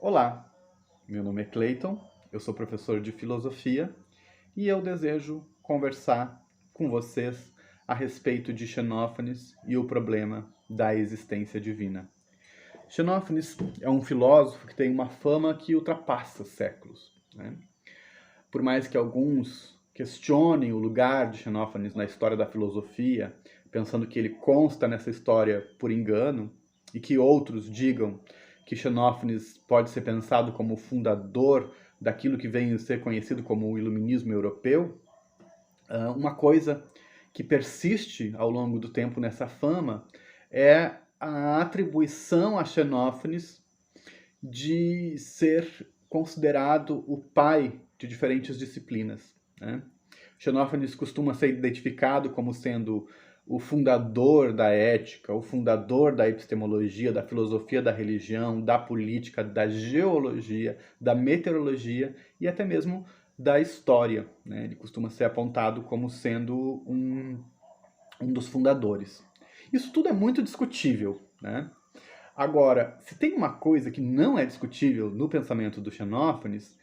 Olá, meu nome é Clayton, eu sou professor de filosofia e eu desejo conversar com vocês a respeito de Xenófanes e o problema da existência divina. Xenófanes é um filósofo que tem uma fama que ultrapassa séculos, né? Por mais que alguns questionem o lugar de Xenófanes na história da filosofia, pensando que ele consta nessa história por engano, e que outros digam que Xenófanes pode ser pensado como o fundador daquilo que vem a ser conhecido como o iluminismo europeu, uma coisa que persiste ao longo do tempo nessa fama é a atribuição a Xenófanes de ser considerado o pai de diferentes disciplinas, né? Xenófanes costuma ser identificado como sendo o fundador da ética, o fundador da epistemologia, da filosofia da religião, da política, da geologia, da meteorologia e até mesmo da história, né? Ele costuma ser apontado como sendo um dos fundadores. Isso tudo é muito discutível, né? Agora, se tem uma coisa que não é discutível no pensamento do Xenófanes,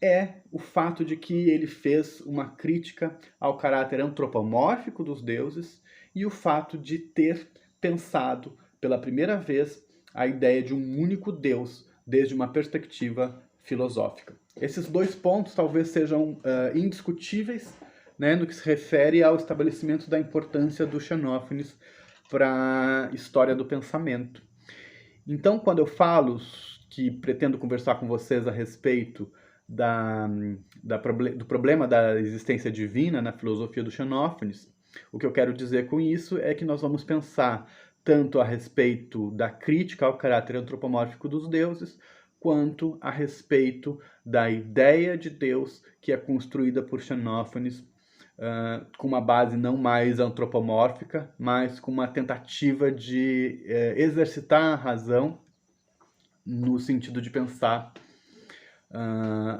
é o fato de que ele fez uma crítica ao caráter antropomórfico dos deuses e o fato de ter pensado pela primeira vez a ideia de um único Deus desde uma perspectiva filosófica. Esses dois pontos talvez sejam indiscutíveis, né, no que se refere ao estabelecimento da importância do Xenófanes para a história do pensamento. Então, quando eu falo que pretendo conversar com vocês a respeito do problema da existência divina na filosofia do Xenófanes, o que eu quero dizer com isso é que nós vamos pensar tanto a respeito da crítica ao caráter antropomórfico dos deuses, quanto a respeito da ideia de Deus que é construída por Xenófanes, com uma base não mais antropomórfica, mas com uma tentativa de exercitar a razão no sentido de pensar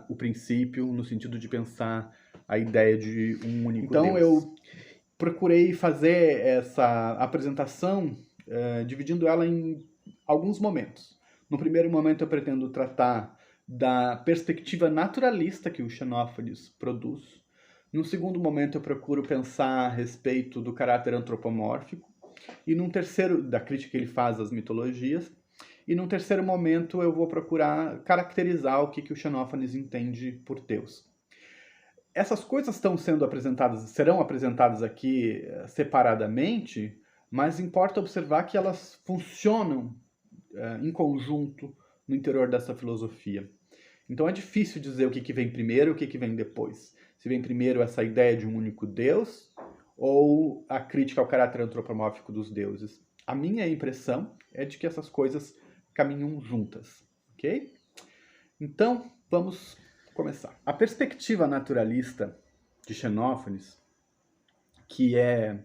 o princípio, no sentido de pensar a ideia de um único Deus. Então eu procurei fazer essa apresentação dividindo ela em alguns momentos. No primeiro momento eu pretendo tratar da perspectiva naturalista que o Xenófanes produz. No segundo momento eu procuro pensar a respeito do caráter antropomórfico. E num terceiro, da crítica que ele faz às mitologias. E num terceiro momento eu vou procurar caracterizar o que o Xenófanes entende por Deus. Essas coisas estão sendo apresentadas, serão apresentadas aqui separadamente, mas importa observar que elas funcionam em conjunto no interior dessa filosofia. Então é difícil dizer o que vem primeiro e o que vem depois. Se vem primeiro essa ideia de um único Deus ou a crítica ao caráter antropomórfico dos deuses. A minha impressão é de que essas coisas caminham juntas, ok? Então, vamos começar. A perspectiva naturalista de Xenófanes, que é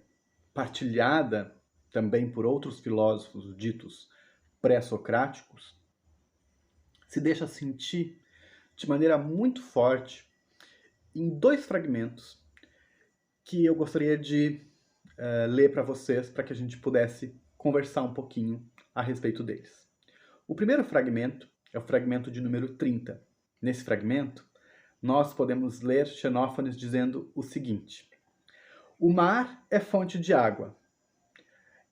partilhada também por outros filósofos ditos pré-socráticos, se deixa sentir de maneira muito forte em dois fragmentos que eu gostaria de ler para vocês para que a gente pudesse conversar um pouquinho a respeito deles. O primeiro fragmento é o fragmento de número 30. Nesse fragmento, nós podemos ler Xenófanes dizendo o seguinte: o mar é fonte de água,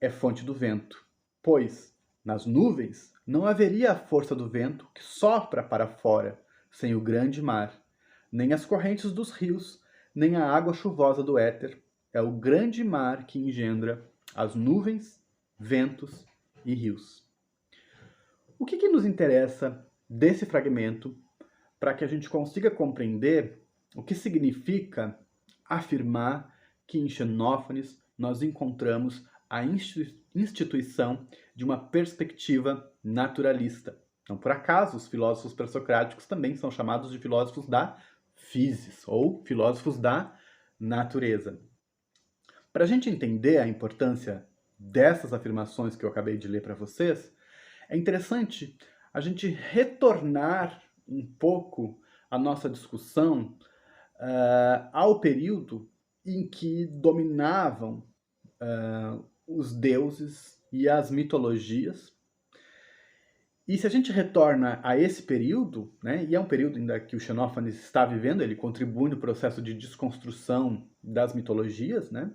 é fonte do vento, pois, nas nuvens, não haveria a força do vento que sopra para fora, sem o grande mar, nem as correntes dos rios, nem a água chuvosa do éter. É o grande mar que engendra as nuvens, ventos e rios. O que nos interessa desse fragmento para que a gente consiga compreender o que significa afirmar que em Xenófanes nós encontramos a instituição de uma perspectiva naturalista. Não por acaso, os filósofos pré-socráticos também são chamados de filósofos da physis, ou filósofos da natureza. Para a gente entender a importância dessas afirmações que eu acabei de ler para vocês, é interessante a gente retornar um pouco a nossa discussão ao período em que dominavam os deuses e as mitologias E se a gente retorna a esse período, né, e é um período ainda que o Xenófanes está vivendo, ele contribui no processo de desconstrução das mitologias, né?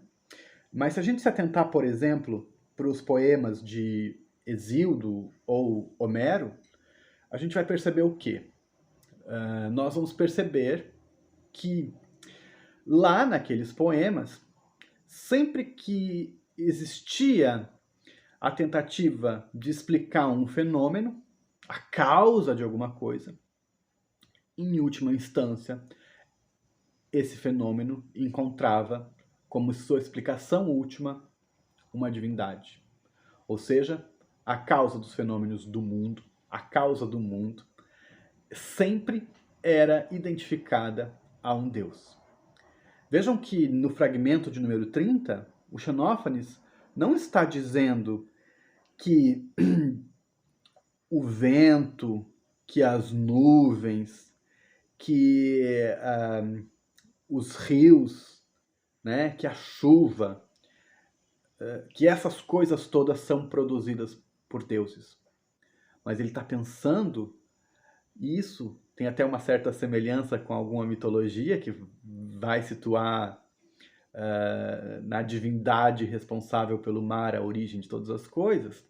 Mas se a gente se atentar, por exemplo, para os poemas de Hesíodo ou Homero, a gente vai perceber o quê? Nós vamos perceber que lá naqueles poemas, sempre que existia a tentativa de explicar um fenômeno, a causa de alguma coisa, em última instância, esse fenômeno encontrava como sua explicação última uma divindade. Ou seja, a causa dos fenômenos do mundo, a causa do mundo, sempre era identificada a um Deus. Vejam que no fragmento de número 30, o Xenófanes não está dizendo que o vento, que as nuvens, que os rios, né, que a chuva, que essas coisas todas são produzidas por deuses. Mas ele está pensando, e isso tem até uma certa semelhança com alguma mitologia que vai situar na divindade responsável pelo mar, a origem de todas as coisas.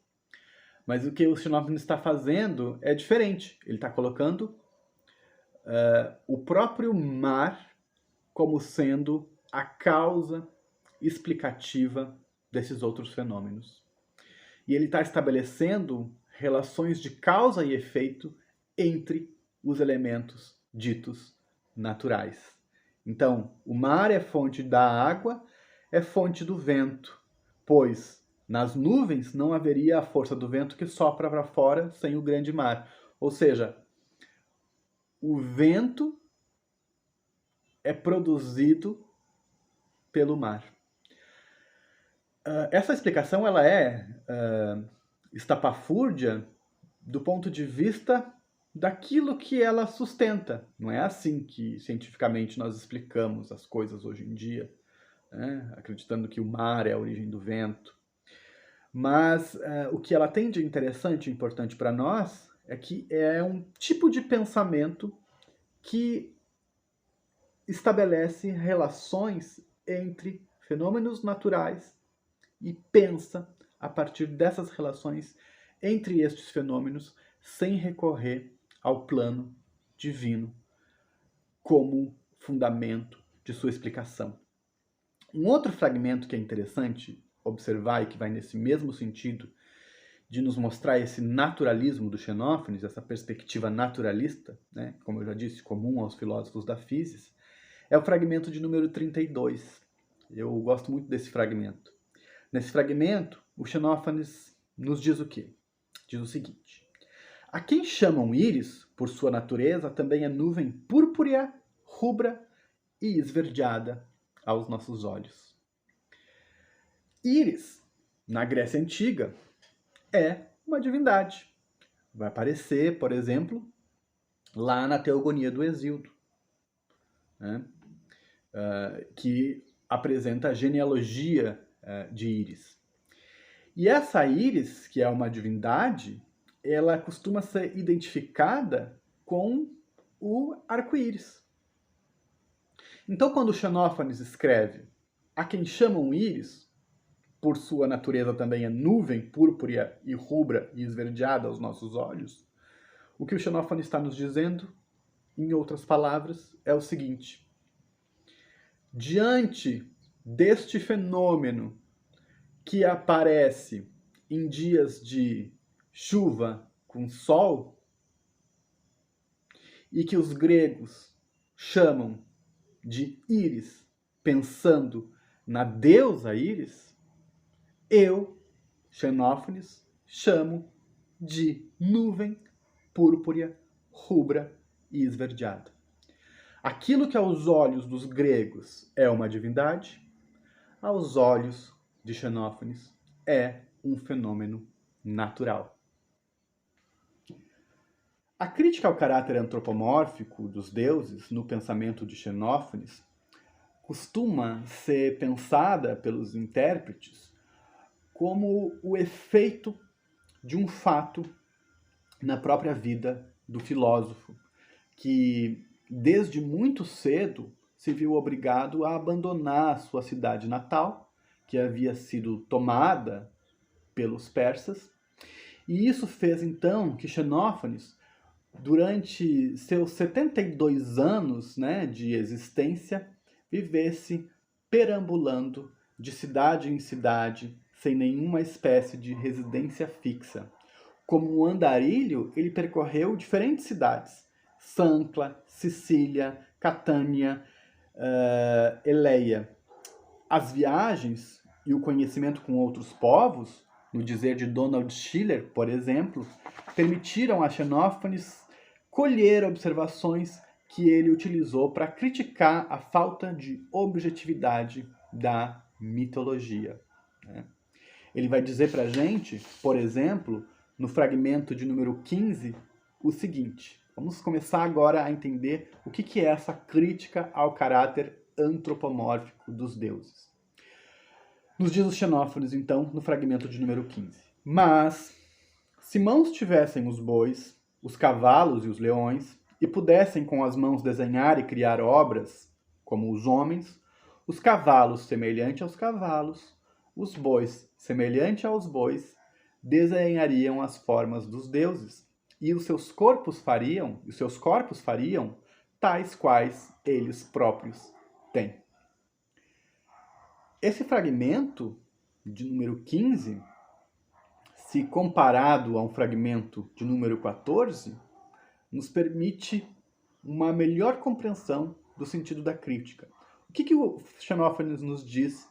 Mas o que o Xenófanes está fazendo é diferente. Ele está colocando o próprio mar como sendo a causa explicativa desses outros fenômenos. E ele está estabelecendo relações de causa e efeito entre os elementos ditos naturais. Então, o mar é fonte da água, é fonte do vento, pois nas nuvens não haveria a força do vento que sopra para fora sem o grande mar. Ou seja, o vento é produzido pelo mar. Essa explicação ela é estapafúrdia do ponto de vista daquilo que ela sustenta. Não é assim que cientificamente nós explicamos as coisas hoje em dia, né? Acreditando que o mar é a origem do vento. Mas o que ela tem de interessante e importante para nós é que é um tipo de pensamento que estabelece relações entre fenômenos naturais e pensa a partir dessas relações entre estes fenômenos sem recorrer ao plano divino como fundamento de sua explicação. Um outro fragmento que é interessante observar e que vai nesse mesmo sentido de nos mostrar esse naturalismo do Xenófanes, essa perspectiva naturalista, né, como eu já disse, comum aos filósofos da física, é o fragmento de número 32. Eu gosto muito desse fragmento. Nesse fragmento, o Xenófanes nos diz o quê? Diz o seguinte: a quem chamam íris, por sua natureza, também é nuvem púrpura, rubra e esverdeada aos nossos olhos. Íris, na Grécia Antiga, é uma divindade. Vai aparecer, por exemplo, lá na Teogonia do Hesíodo, né? Que apresenta a genealogia de Íris. E essa Íris, que é uma divindade, ela costuma ser identificada com o arco-íris. Então, quando Xenófanes escreve a quem chamam íris, por sua natureza também é nuvem púrpura e rubra e esverdeada aos nossos olhos, o que o Xenófanes está nos dizendo, em outras palavras, é o seguinte: diante deste fenômeno que aparece em dias de chuva com sol e que os gregos chamam de Íris, pensando na deusa Íris, eu, Xenófanes, chamo de nuvem púrpura, rubra e esverdeada. Aquilo que aos olhos dos gregos é uma divindade, aos olhos de Xenófanes é um fenômeno natural. A crítica ao caráter antropomórfico dos deuses no pensamento de Xenófanes costuma ser pensada pelos intérpretes como o efeito de um fato na própria vida do filósofo, que desde muito cedo se viu obrigado a abandonar sua cidade natal, que havia sido tomada pelos persas, e isso fez então que Xenófanes, durante seus 72 anos, né, de existência, vivesse perambulando de cidade em cidade, sem nenhuma espécie de residência fixa. Como um andarilho, ele percorreu diferentes cidades: Sancla, Sicília, Catânia, Eleia. As viagens e o conhecimento com outros povos, no dizer de Donald Schiller, por exemplo, permitiram a Xenófanes colher observações que ele utilizou para criticar a falta de objetividade da mitologia, né? Ele vai dizer para a gente, por exemplo, no fragmento de número 15, o seguinte. Vamos começar agora a entender o que é essa crítica ao caráter antropomórfico dos deuses. Nos diz os Xenófanes, então, no fragmento de número 15. Mas, se mãos tivessem os bois, os cavalos e os leões, e pudessem com as mãos desenhar e criar obras, como os homens, os cavalos semelhante aos cavalos, os bois semelhante aos bois, desenhariam as formas dos deuses, e os seus corpos fariam, tais quais eles próprios têm. Esse fragmento de número 15, se comparado a um fragmento de número 14, nos permite uma melhor compreensão do sentido da crítica. O que o Xenófanes nos diz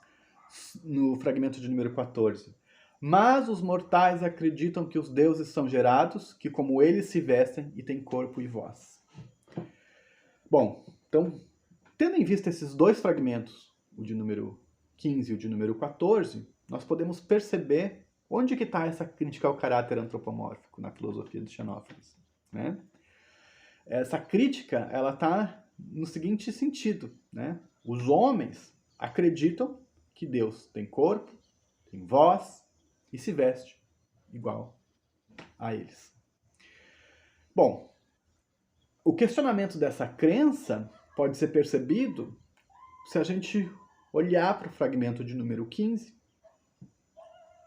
no fragmento de número 14? Mas os mortais acreditam que os deuses são gerados, que como eles se vestem e têm corpo e voz. Bom, então, tendo em vista esses dois fragmentos, o de número 15 e o de número 14, nós podemos perceber onde que está essa crítica ao caráter antropomórfico na filosofia de Xenófanes, né? Essa crítica, ela está no seguinte sentido, né? Os homens acreditam que Deus tem corpo, tem voz e se veste igual a eles. Bom, o questionamento dessa crença pode ser percebido se a gente olhar para o fragmento de número 15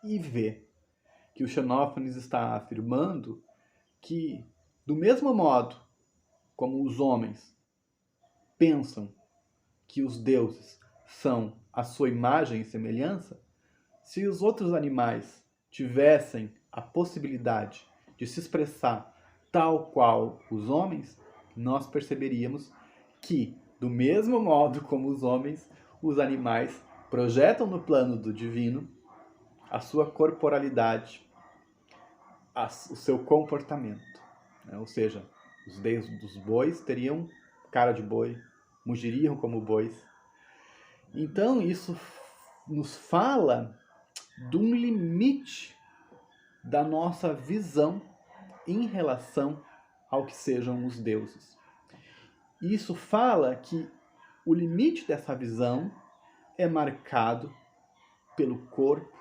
e ver que o Xenófanes está afirmando que, do mesmo modo como os homens pensam que os deuses são a sua imagem e semelhança, se os outros animais tivessem a possibilidade de se expressar tal qual os homens, nós perceberíamos que, do mesmo modo como os homens, os animais projetam no plano do divino a sua corporalidade, o seu comportamento, né? Ou seja, os deuses dos bois teriam cara de boi, mugiriam como bois. Então isso nos fala de um limite da nossa visão em relação ao que sejam os deuses. Isso fala que o limite dessa visão é marcado pelo corpo,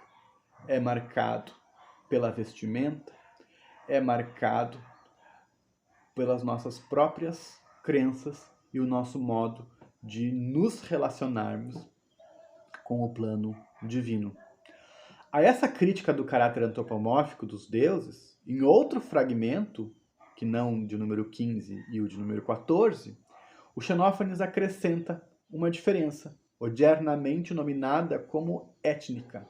é marcado pela vestimenta, é marcado pelas nossas próprias crenças e o nosso modo de nos relacionarmos com o plano divino. A essa crítica do caráter antropomórfico dos deuses, em outro fragmento, que não de número 15 e o de número 14, o Xenófanes acrescenta uma diferença, odiernamente nominada como étnica.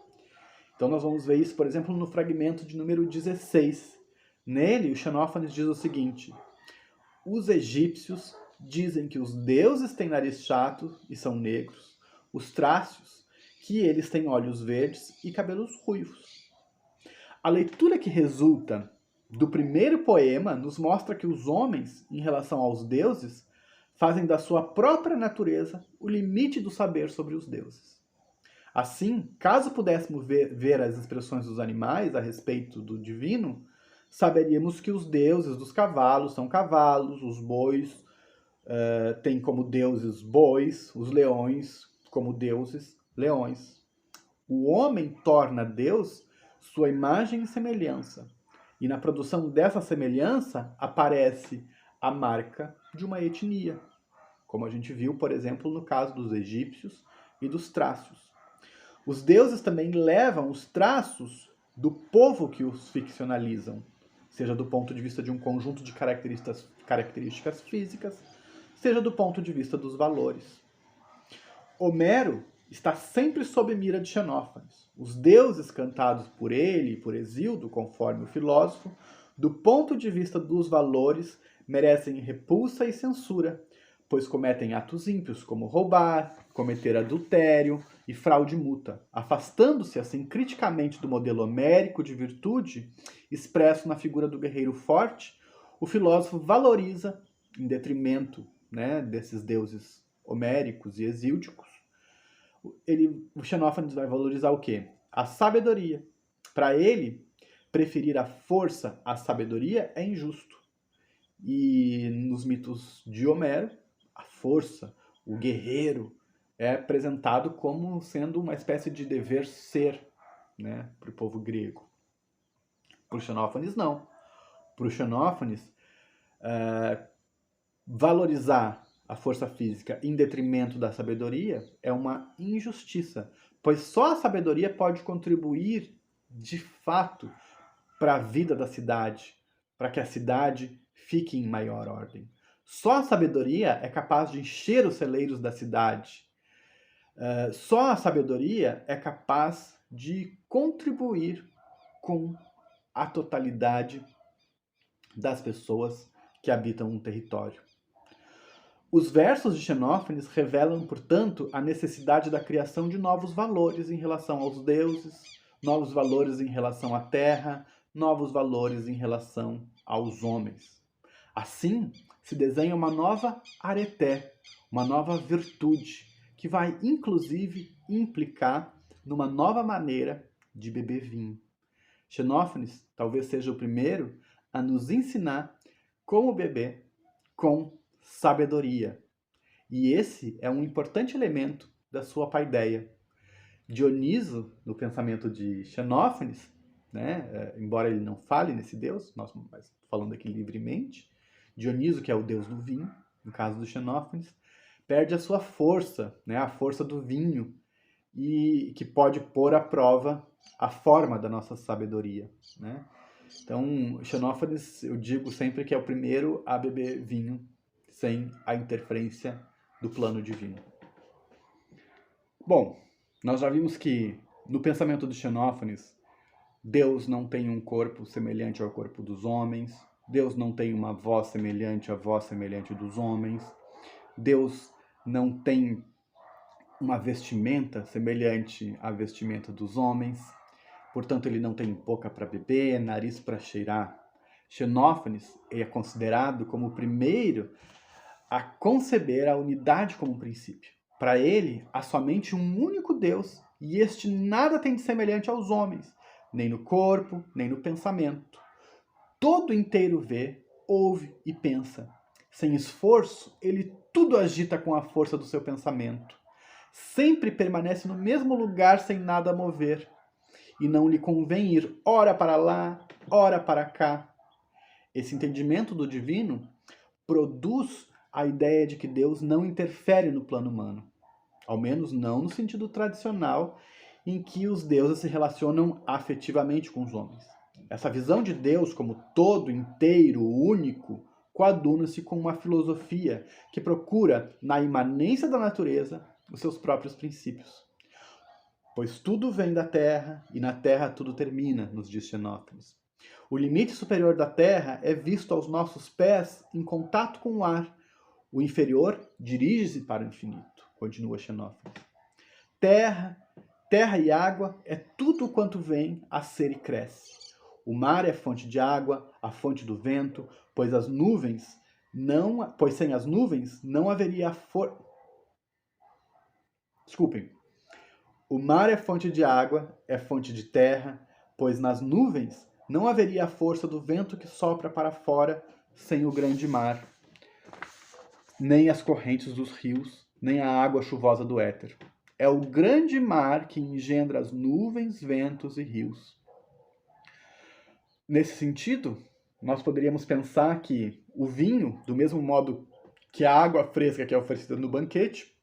Então nós vamos ver isso, por exemplo, no fragmento de número 16. Nele, o Xenófanes diz o seguinte: os egípcios dizem que os deuses têm nariz chato e são negros, os trácios que eles têm olhos verdes e cabelos ruivos. A leitura que resulta do primeiro poema nos mostra que os homens, em relação aos deuses, fazem da sua própria natureza o limite do saber sobre os deuses. Assim, caso pudéssemos ver as expressões dos animais a respeito do divino, saberíamos que os deuses dos cavalos são cavalos, os bois têm como deuses bois, os leões como deuses leões. O homem torna Deus sua imagem e semelhança, E na produção dessa semelhança aparece a marca de uma etnia, como a gente viu, por exemplo, no caso dos egípcios e dos trácios. Os deuses também levam os traços do povo que os ficcionalizam, seja do ponto de vista de um conjunto de características físicas, seja do ponto de vista dos valores. Homero está sempre sob mira de Xenófanes. Os deuses cantados por ele e por Hesíodo, conforme o filósofo, do ponto de vista dos valores, merecem repulsa e censura, pois cometem atos ímpios como roubar, cometer adultério e fraude mútua, afastando-se assim criticamente do modelo homérico de virtude expresso na figura do guerreiro forte. O filósofo valoriza, em detrimento, desses deuses homéricos e hesíodicos, o Xenófanes vai valorizar o quê? A sabedoria. Para ele, preferir a força à sabedoria é injusto. E nos mitos de Homero, a força, o guerreiro, é apresentado como sendo uma espécie de dever ser, para o povo grego. Para o Xenófanes, não. Para o Xenófanes, valorizar a força física em detrimento da sabedoria é uma injustiça, pois só a sabedoria pode contribuir de fato para a vida da cidade, para que a cidade fique em maior ordem. Só a sabedoria é capaz de encher os celeiros da cidade. Só a sabedoria é capaz de contribuir com a totalidade das pessoas que habitam um território. Os versos de Xenófanes revelam, portanto, a necessidade da criação de novos valores em relação aos deuses, novos valores em relação à terra, novos valores em relação aos homens. Assim, se desenha uma nova areté, uma nova virtude, que vai, inclusive, implicar numa nova maneira de beber vinho. Xenófanes talvez seja o primeiro a nos ensinar como beber com sabedoria. E esse é um importante elemento da sua paideia. Dioniso, no pensamento de Xenófanes, embora ele não fale nesse deus, nós estamos falando aqui livremente, Dioniso, que é o deus do vinho, no caso do Xenófanes, perde a sua força, a força do vinho, e que pode pôr à prova a forma da nossa sabedoria. Então, Xenófanes, eu digo sempre que é o primeiro a beber vinho sem a interferência do plano divino. Bom, nós já vimos que no pensamento de Xenófanes, Deus não tem um corpo semelhante ao corpo dos homens, Deus não tem uma voz semelhante à voz semelhante dos homens, Deus não tem uma vestimenta semelhante à vestimenta dos homens, portanto ele não tem boca para beber, nariz para cheirar. Xenófanes é considerado como o primeiro a conceber a unidade como princípio. Para ele, há somente um único Deus, e este nada tem de semelhante aos homens, nem no corpo, nem no pensamento. Todo inteiro vê, ouve e pensa. Sem esforço, ele tudo agita com a força do seu pensamento. Sempre permanece no mesmo lugar sem nada mover, e não lhe convém ir ora para lá, ora para cá. Esse entendimento do divino produz a ideia de que Deus não interfere no plano humano, ao menos não no sentido tradicional em que os deuses se relacionam afetivamente com os homens. Essa visão de Deus como todo, inteiro, único, coaduna-se com uma filosofia que procura, na imanência da natureza, os seus próprios princípios. Pois tudo vem da terra e na terra tudo termina, nos diz Xenófanes. O limite superior da terra é visto aos nossos pés em contato com o ar. O inferior dirige-se para o infinito, continua Xenófanes. Terra e água é tudo quanto vem a ser e cresce. O mar é fonte de água, a fonte do vento, pois sem as nuvens não haveria Desculpem. O mar é fonte de água, é fonte de terra, pois nas nuvens não haveria a força do vento que sopra para fora sem o grande mar, nem as correntes dos rios, nem a água chuvosa do éter. É o grande mar que engendra as nuvens, ventos e rios. Nesse sentido, nós poderíamos pensar que o vinho, do mesmo modo que a água fresca que é oferecida no banquete,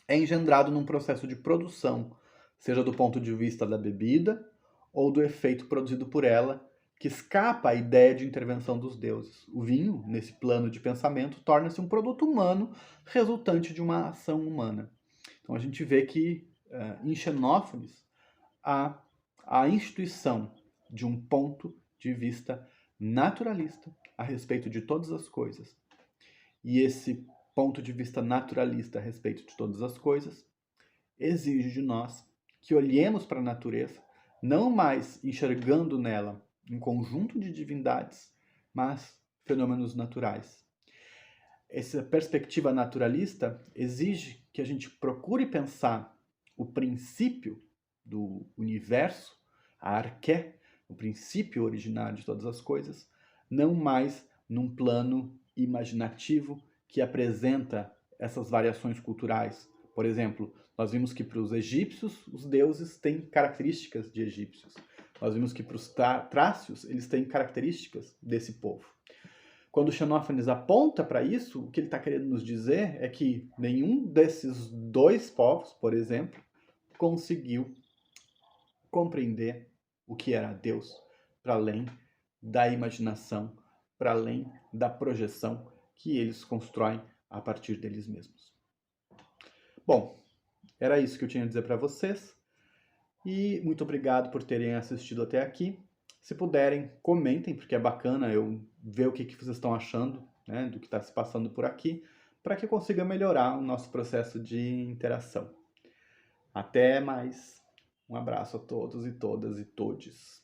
é engendrado num processo de produção, seja do ponto de vista da bebida ou do efeito produzido por ela, que escapa à ideia de intervenção dos deuses. O vinho, nesse plano de pensamento, torna-se um produto humano resultante de uma ação humana. Então a gente vê que em Xenófanes há a instituição de um ponto de vista naturalista a respeito de todas as coisas. E esse ponto de vista naturalista a respeito de todas as coisas exige de nós que olhemos para a natureza, não mais enxergando nela um conjunto de divindades, mas fenômenos naturais. Essa perspectiva naturalista exige que a gente procure pensar o princípio do universo, a arqué, o princípio originário de todas as coisas, não mais num plano imaginativo que apresenta essas variações culturais. Por exemplo, nós vimos que para os egípcios os deuses têm características de egípcios. Nós vimos que para os trácios eles têm características desse povo. Quando Xenófanes aponta para isso, o que ele está querendo nos dizer é que nenhum desses dois povos, por exemplo, conseguiu compreender o que era Deus para além da imaginação, para além da projeção que eles constroem a partir deles mesmos. Bom, era isso que eu tinha a dizer para vocês e muito obrigado por terem assistido até aqui. Se puderem, comentem, porque é bacana eu ver o que vocês estão achando, né, do que está se passando por aqui, para que eu consiga melhorar o nosso processo de interação. Até mais. Um abraço a todos e todas e todes.